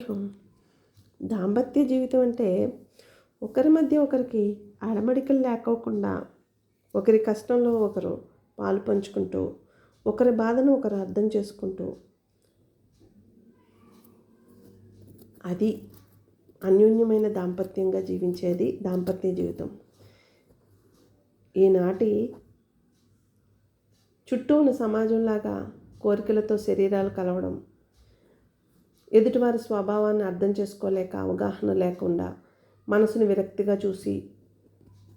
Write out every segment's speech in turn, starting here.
దాంపత్య జీవితం అంటే ఒకరి మధ్య ఒకరికి అడమడికలు లేకోకుండా ఒకరి కష్టంలో ఒకరు పాలు పంచుకుంటూ ఒకరి బాధను ఒకరు అర్థం చేసుకుంటూ అది అన్యోన్యమైన దాంపత్యంగా జీవించేది దాంపత్య జీవితం. ఈనాటి చుట్టూ ఉన్న సమాజంలాగా కోరికలతో శరీరాలు కలవడం, ఎదుటివారి స్వభావాన్ని అర్థం చేసుకోలేక అవగాహన లేకుండా మనసుని విరక్తిగా చూసి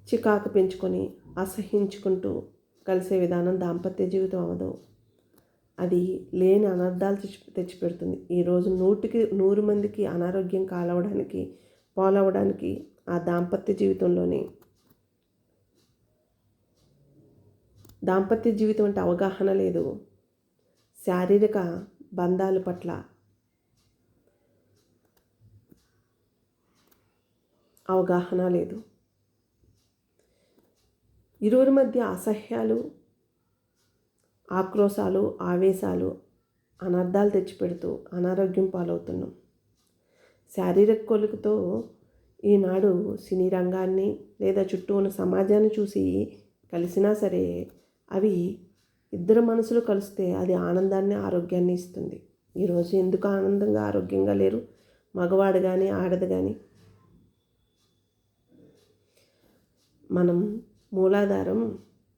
చికాకు పెంచుకొని అసహించుకుంటూ కలిసే విధానం దాంపత్య జీవితం అవ్వదు. అది లేని అనర్థాలు తెచ్చిపెడుతుంది. ఈరోజు 100 మందికి అనారోగ్యం పాలవడానికి ఆ దాంపత్య జీవితంలోనే. దాంపత్య జీవితం అంటే అవగాహన లేదు, శారీరక బంధాల పట్ల అవగాహన లేదు, ఇరువురి మధ్య అసహ్యాలు, ఆక్రోశాలు, ఆవేశాలు, అనర్థాలు తెచ్చిపెడుతూ అనారోగ్యం పాలవుతున్నాం. శారీరక కోరికతో ఈనాడు సినీ రంగాన్ని లేదా చుట్టూ ఉన్న సమాజాన్ని చూసి కలిసినా సరే అవి ఇద్దరు మనసులు కలిస్తే అది ఆనందాన్ని, ఆరోగ్యాన్ని ఇస్తుంది. ఈరోజు ఎందుకు ఆనందంగా, ఆరోగ్యంగా లేరు మగవాడు కానీ ఆడది కానీ? మనం మూలాధారం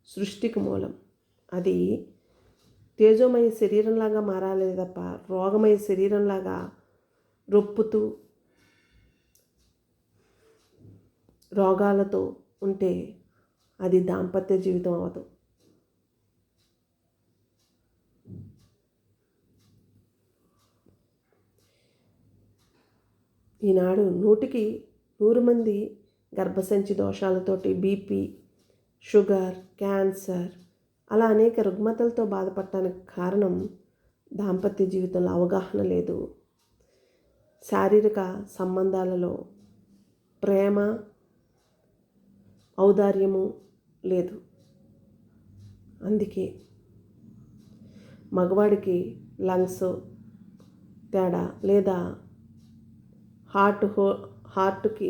సృష్టికి మూలం. అది తేజోమయ శరీరంలాగా మారాలి తప్ప రోగమయ శరీరంలాగా రొప్పుతూ రోగాలతో ఉంటే అది దాంపత్య జీవితం అవ్వదు. ఈనాడు 100 మంది గర్భసంచి దోషాలతోటి బీపీ, షుగర్, క్యాన్సర్ అలా అనేక రుగ్మతలతో బాధపడటానికి కారణం దాంపత్య జీవితంలో అవగాహన లేదు, శారీరక సంబంధాలలో ప్రేమ, ఔదార్యము లేదు. అందుకే మగవాడికి లంగ్స్ తేడా లేదా హార్ట్కి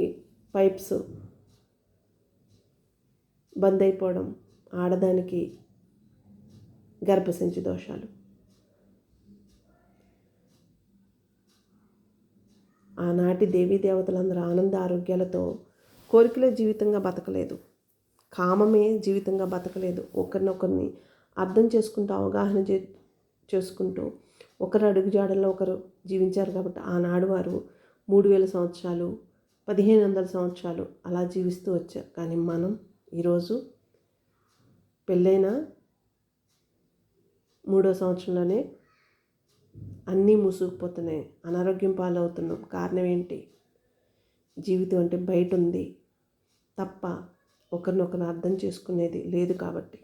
పైప్స్ బంద్ అయిపోవడం, ఆడదానికి గర్భసంచి దోషాలు. ఆనాటి దేవీ దేవతలందరూ ఆనంద ఆరోగ్యాలతో కోరికలే జీవితంగా బతకలేదు, కామమే జీవితంగా బతకలేదు. ఒకరినొకరిని అర్థం చేసుకుంటూ అవగాహన చేసుకుంటూ ఒకరు అడుగుజాడల్లో ఒకరు జీవించారు. కాబట్టి ఆనాడు వారు 3000 సంవత్సరాలు, 1500 సంవత్సరాలు అలా జీవిస్తూ వచ్చారు. కానీ మనం ఈరోజు పెళ్ళైన 3వ సంవత్సరంలోనే అన్నీ మూసుకుపోతున్నాయి, అనారోగ్యం పాలవుతున్నాం. కారణం ఏంటి? జీవితం అంటే బయట ఉంది తప్ప ఒకరినొకరు అర్థం చేసుకునేది లేదు కాబట్టి.